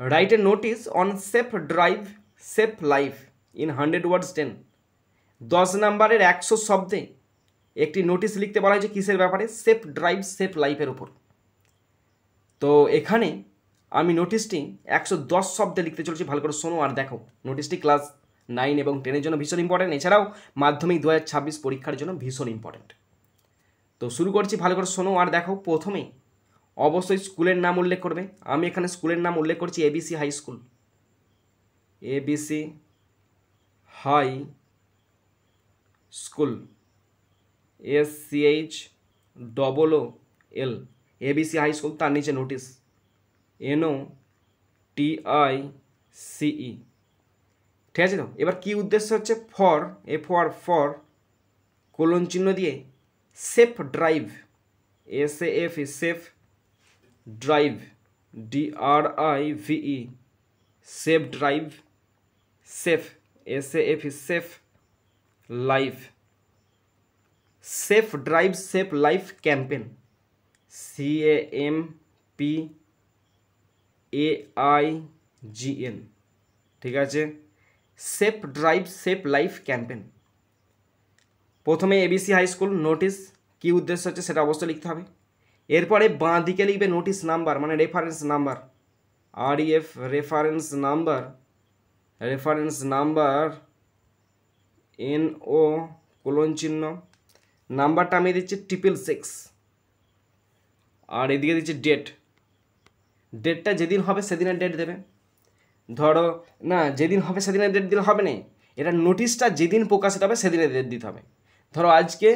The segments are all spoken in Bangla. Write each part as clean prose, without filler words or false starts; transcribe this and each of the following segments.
Write a notice on safe drive safe life in 100 ওয়ার্ডস 10। 10 নাম্বারের 100 শব্দে একটি নোটিশ লিখতে বলা হয়েছে কিসের ব্যাপারে? সেফ ড্রাইভ সেফ লাইফের ওপর। তো এখানে আমি নোটিশটি 110 শব্দে লিখতে চলেছি, ভালো করে শোনো আর দেখো। নোটিশটি ক্লাস 9 এবং 10-এর জন্য ভীষণ ইম্পর্টেন্ট, এছাড়াও মাধ্যমিক 2026 পরীক্ষার জন্য ভীষণ ইম্পর্টেন্ট। তো শুরু করছি, ভালো করে শোনো আর দেখো। প্রথমেই অবশ্যই স্কুলের নাম উল্লেখ করবে। আমি এখানে স্কুলের নাম উল্লেখ করছি ABC high school. ABC high school, SCHOOL, ABC high school, তার নিচে নোটিশ NOTICE। ঠিক আছে তো? এবার কি উদ্দেশ্য হচ্ছে? ফর ফর কোলন চিহ্ন দিয়ে safe drive SAF safe drive DRIVE safe drive, safe SAF safe life, safe drive safe life campaign CAMPAIGN। ঠিক আছে, safe drive safe life campaign. প্রথমে এবিসি হাই স্কুল নোটিশ, কী উদ্দেশ্য হচ্ছে সেটা অবশ্যই লিখতে হবে। এরপরে বাঁ দিকে লিখবে নোটিশ নাম্বার, মানে reference number, REF reference number NO colon চিহ্ন, নাম্বারটা আমি দিচ্ছি 666, আর এদিকে দিচ্ছি ডেটটা যেদিন হবে সেদিনের ডেট দেবে। ধরো না, যেদিন হবে সেদিনের ডেট দিলে হবে না, এটা নোটিশটা যেদিন প্রকাশিত হবে সেদিনের ডেট দিতে হবে। ধরো আজকে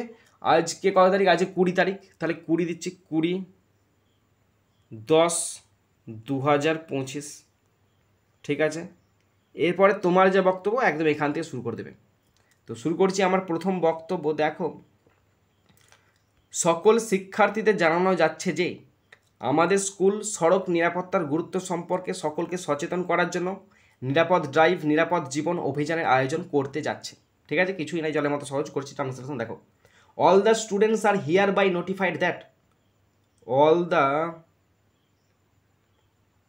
কত তারিখ? আজকে 20 তারিখ, তাহলে 20 দিচ্ছি, 20/10/2025। ঠিক আছে, এরপরে তোমার যে বক্তব্য একদম এখান থেকে শুরু করে দেবে। তো শুরু করছি আমার প্রথম বক্তব্য। দেখো, সকল শিক্ষার্থীদের জানানো যাচ্ছে যে আমাদের স্কুল সড়ক নিরাপত্তার গুরুত্ব সম্পর্কে সকলকে সচেতন করার জন্য নিরাপদ ড্রাইভ নিরাপদ জীবন অভিযানের আয়োজন করতে যাচ্ছে। ঠিক আছে, কিছুই নাই, জলের মতো সহজ করছি ট্রান্সলেশন। দেখো, all the students are hereby notified that, all the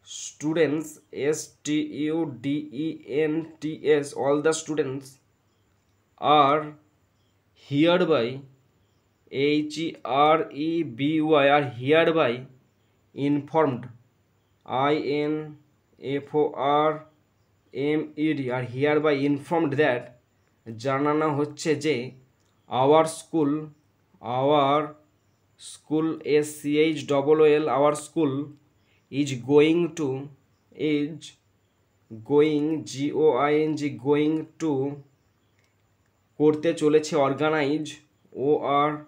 students STUDENTS, all the students are hereby HEREBY are hereby informed INFORMED are hereby informed that, জানানো হচ্ছে যে our school SCHOOL our school is going to করতে চলেছে অর্গানাইজ ORGANIZE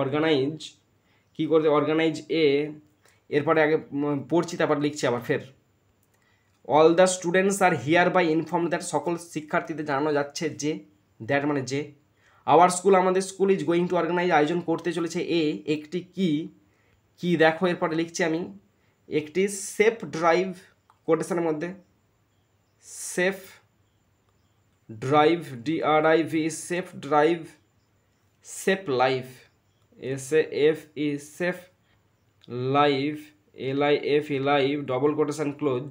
অর্গানাইজ, কী করতে? অর্গানাইজ এরপরে আগে পড়ছি তারপর লিখছি আবার ফের। All the students are hereby inform that, সকল শিক্ষার্থীদের জানানো যাচ্ছে যে, দ্যাট মানে যে, আওয়ার স্কুল আমাদের school is going to organise আয়োজন করতে চলেছে একটি কি দেখো এরপরে লিখছি আমি, একটি সেফ ড্রাইভ কোটেশনের মধ্যে safe drive DRIV safe drive safe life SAFE safe life LIFE life double quotation close,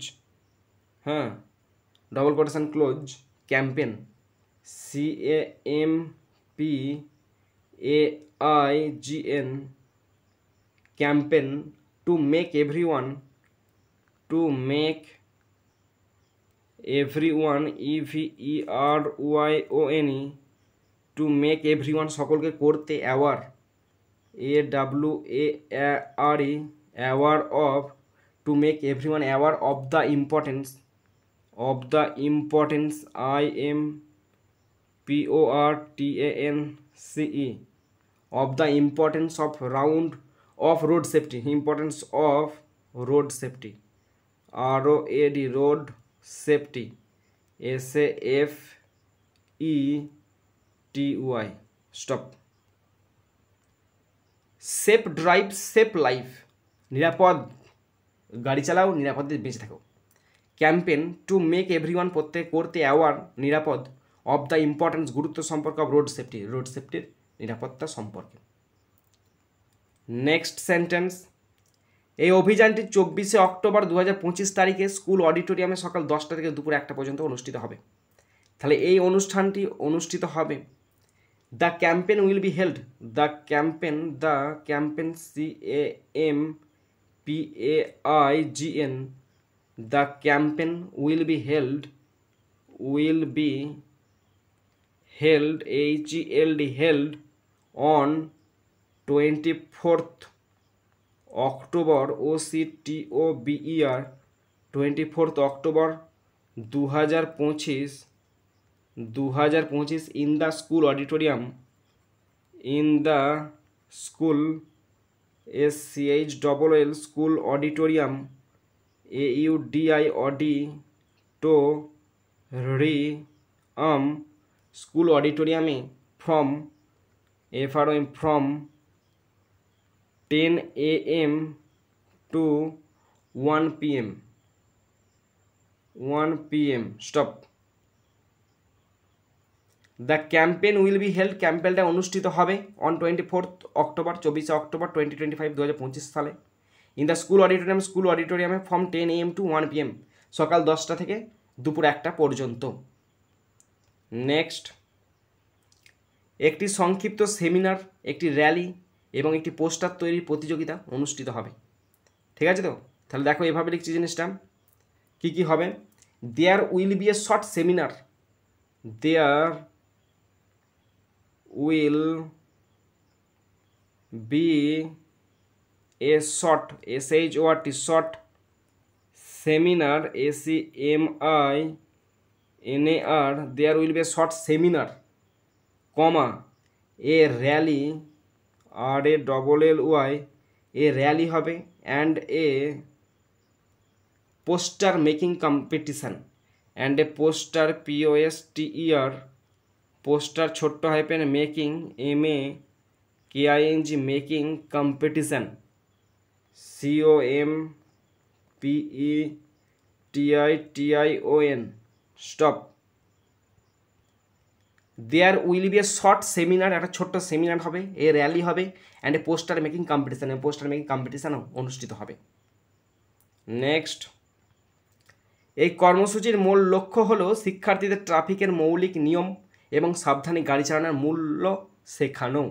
হ্যাঁ double quotation close campaign CAMPAIGN campaign to make everyone EVERYONE to make everyone সকলকে করতে aware AWARE aware of, to make everyone aware of the importance IMPORTANCE of the importance of road safety, importance of road safety ROAD road safety SAFETY stop। Safe drive safe life, নিরাপদ গাড়ি চালাও, নিরাপদে বেঁচে থাকো। ক্যাম্পেন টু মেক এভরিওয়ান, প্রত্যেক করতে অ্যাওয়ার নিরাপদ, অফ দ্য ইম্পর্টেন্স গুরুত্ব সম্পর্কে, অফ রোড সেফটির নিরাপত্তা সম্পর্কে। নেক্সট সেন্টেন্স, এই অভিযানটি 24শে অক্টোবর 2025 তারিখে স্কুল অডিটোরিয়ামে সকাল 10টা থেকে দুপুর 1টা পর্যন্ত অনুষ্ঠিত হবে। তাহলে এই অনুষ্ঠানটি অনুষ্ঠিত হবে। The campaign will be held, the campaign CAMPAIGN, the campaign will be held HELD on 24th October OCTOBER 24th October 2025 in the school auditorium, in the school SCHLL school auditorium, AUDI auditorium, school auditorium from 10 a.m. to 1 p.m. Stop. The campaign will be held, ক্যাম্পেনটা অনুষ্ঠিত হবে অন 24th অক্টোবর 24শে অক্টোবর 2025 সালে ইন দ্য স্কুল অডিটোরিয়ামে ফ্রম 10 AM to 1 PM, সকাল 10টা থেকে দুপুর 1টা পর্যন্ত। নেক্সট, একটি সংক্ষিপ্ত সেমিনার, একটি র্যালি এবং একটি পোস্টার তৈরির প্রতিযোগিতা অনুষ্ঠিত হবে। ঠিক আছে তো? তাহলে দেখো এভাবে লিখছি জিনিসটা, কি কি হবে। There will be a short seminar, there will be a short SHORT short seminar SEMINAR, there will be a short seminar, comma a rally RALLY, a rally হবে, and a poster making competition, and a poster POSTER, poster ছোট্ট hyphen making MEKING making competition COMPETITION stop. There will be a short seminar, একটা ছোট্ট সেমিনার হবে, এ র্যালি হবে, and a poster making competition, poster making কম্পিটিশানও অনুষ্ঠিত হবে। নেক্সট, এই কর্মসূচির মূল লক্ষ্য হলো শিক্ষার্থীদের ট্রাফিকের মৌলিক নিয়ম এবং সাবধানে গাড়ি চালানোর মূল্য শেখানো।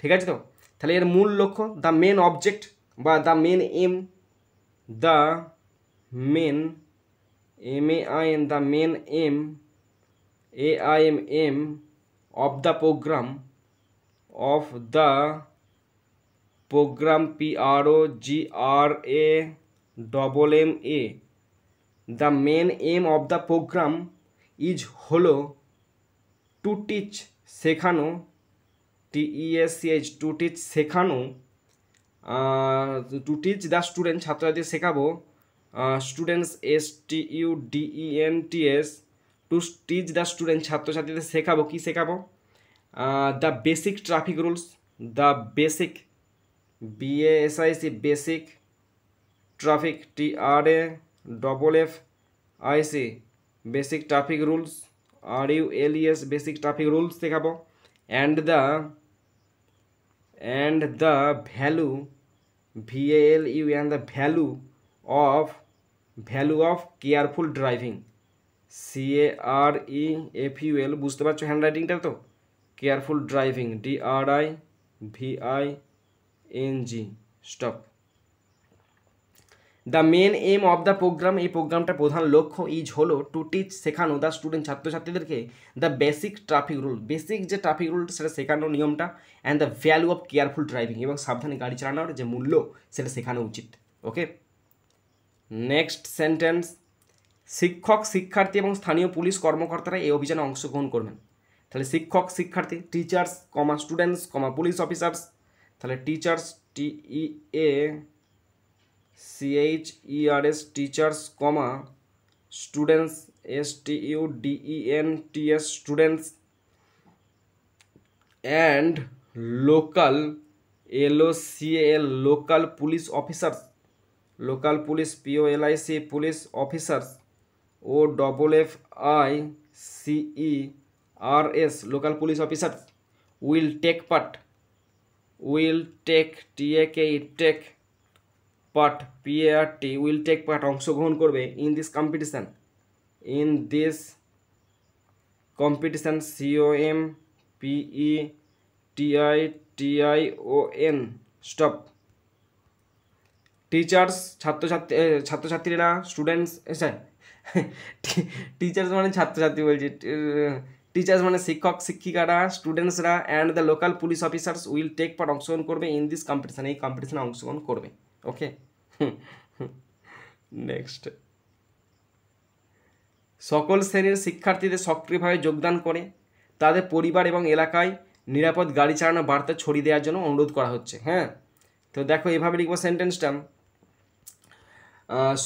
ঠিক আছে তো? তাহলে এর মূল লক্ষ্য, দ্য মেন অবজেক্ট বা the main aim, the main MAIN, the main aim AIM of the program PROGRAMMA, the main aim of the program is হলো to teach শেখানো, TEACH to teach শেখানো, to teach the student ছাত্রছাত্রী শেখাবো, students STUDENTS, to teach the student ছাত্রছাত্রীদের শেখাবো, কি শেখাবো, the basic traffic rules, the basic BASIC basic traffic TRAFFIC basic traffic rules RULES basic traffic rules শেখাবো, and the value VALU, and the value of careful driving CAREFUL, বুঝতে পারছো হ্যান্ডরাইটিংটা তো, careful driving DRIVING stop. The main aim of the program, এই প্রোগ্রামটার প্রধান লক্ষ্য হলো টু টিচ শেখানো দ্য স্টুডেন্ট ছাত্রছাত্রীদেরকে the basic traffic rule, basic যে ট্রাফিক রুল সেটা শেখানোর নিয়মটা, and the value of careful driving, এবং সাবধানে গাড়ি চালানোর যে মূল্য সেটা শেখানো উচিত। ওকে, নেক্সট সেন্টেন্স, শিক্ষক, শিক্ষার্থী এবং স্থানীয় পুলিশ কর্মকর্তারা এই অভিযানে অংশগ্রহণ করবেন। তাহলে শিক্ষক, শিক্ষার্থী, টিচার্স, স্টুডেন্টস, পুলিশ অফিসার্স, তাহলে teachers TEACHERS teachers, students STUDENTS students, and local LOCAL local police officers, local police POLIC police officers, OFFICERS local police officers will take part P A R T will take part অংশগ্রহণ করবে in this competition COM PETITION stop. Teachers ছাত্রছাত্রীরা স্টুডেন্টস টিচার্স মানে ছাত্রছাত্রী বলছি, টিচার্স মানে শিক্ষক শিক্ষিকারা, স্টুডেন্টসরা and the local police officers will take part অংশগ্রহণ করবে ইন দিস কম্পিটিশান, এই কম্পিটিশানে অংশগ্রহণ করবে। ওকে, নেক্সট, সকল শ্রেণীর শিক্ষার্থীদের সক্রিয়ভাবে যোগদান করে তাদের পরিবার এবং এলাকায় নিরাপদ গাড়ি চালানো বার্তা ছড়িয়ে দেওয়ার জন্য অনুরোধ করা হচ্ছে। হ্যাঁ, তো দেখো এভাবে লিখবো সেন্টেন্সটা,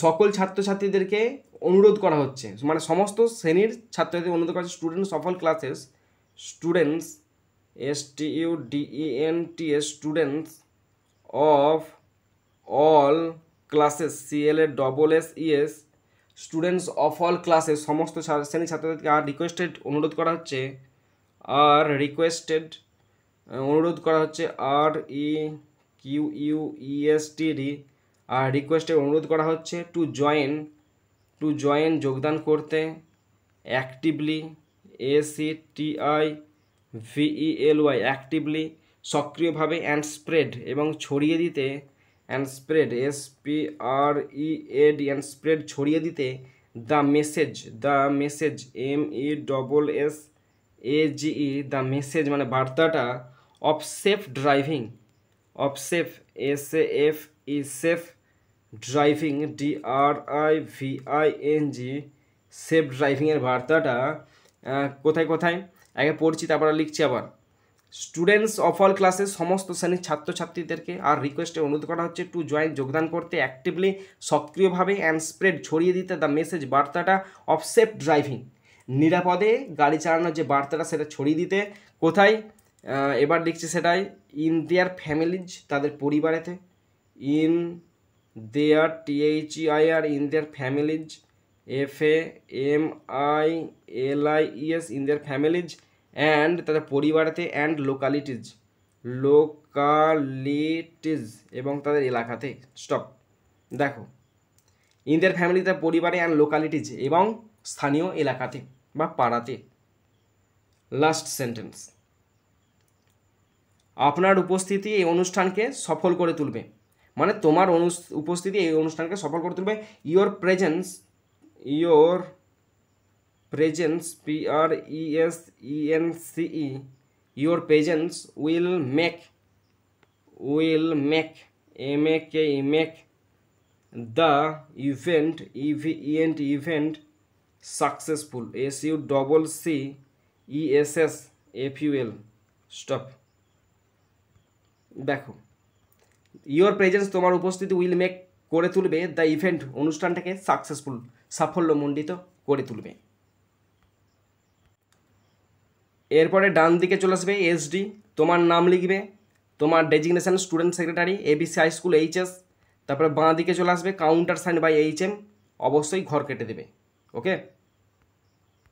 সকল ছাত্রছাত্রীদেরকে অনুরোধ করা হচ্ছে, মানে সমস্ত শ্রেণীর ছাত্রছাত্রীদের অনুরোধ করা হচ্ছে, students of all classes, students STUDENTS students of all classes CLASSES students of all classes সমস্ত শ্রেণীর ছাত্রছাত্রীকে অনুরোধ করা হচ্ছে রিকোয়েস্টেড অনুরোধ করা হচ্ছে টু জয়েন যোগদান করতে, অ্যাক্টিভলি ACTIVELY অ্যাক্টিভলি সক্রিয়ভাবে, অ্যান্ড স্প্রেড এবং ছড়িয়ে দিতে, and spread SPREAD and spread ছড়িয়ে দিতে, the message MESSAGE the message মানে বার্তাটা, of safe driving safe driving DRIVING safe ড্রাইভিংয়ের বার্তাটা কোথায় কোথায় আগে পড়ছি তারপর লিখছি আবার। স্টুডেন্টস অফ অল ক্লাসেস সমস্ত শ্রেণীর ছাত্রছাত্রীদেরকে আর রিকোয়েস্টে অনুরোধ করা হচ্ছে টু জয়েন যোগদান করতে, অ্যাক্টিভলি সক্রিয়ভাবে, অ্যান্ড স্প্রেড ছড়িয়ে দিতে, দ্য মেসেজ বার্তাটা, অফ সেফ ড্রাইভিং নিরাপদে গাড়ি চালানোর যে বার্তাটা সেটা ছড়িয়ে দিতে, কোথায় এবার লিখছি সেটাই, ইন দেয়ার ফ্যামিলিজ তাদের পরিবারেতে, in their THEIR in their families FAMILIES in their families, and তাদের পরিবারেতে, অ্যান্ড লোকালিটিজ এবং তাদের এলাকাতে। স্টপ। দেখো, ইন দেয়ার ফ্যামিলি তার পরিবারে, অ্যান্ড লোকালিটিজ এবং স্থানীয় এলাকাতে বা পাড়াতে। লাস্ট সেন্টেন্স, আপনার উপস্থিতি এই অনুষ্ঠানকে সফল করে তুলবে, মানে তোমার উপস্থিতি এই অনুষ্ঠানকে সফল করে তুলবে। Your presence PRESENCE your presence will make the event successful SUCCESSFUL stop. দেখো, ইয়োর প্রেজেন্স তোমার উপস্থিতি উইল মেক করে তুলবে দ্য ইভেন্ট অনুষ্ঠানটাকে সাকসেসফুল সাফল্যমণ্ডিত করে তুলবে। এরপরে ডান দিকে চলে আসবে SD, তোমার নাম লিখবে, তোমার designation student secretary ABC high school HS, তারপরে বাঁ দিকে চলে আসবে কাউন্টার সাইন বাই HM, অবশ্যই ঘর কেটে দেবে। ওকে।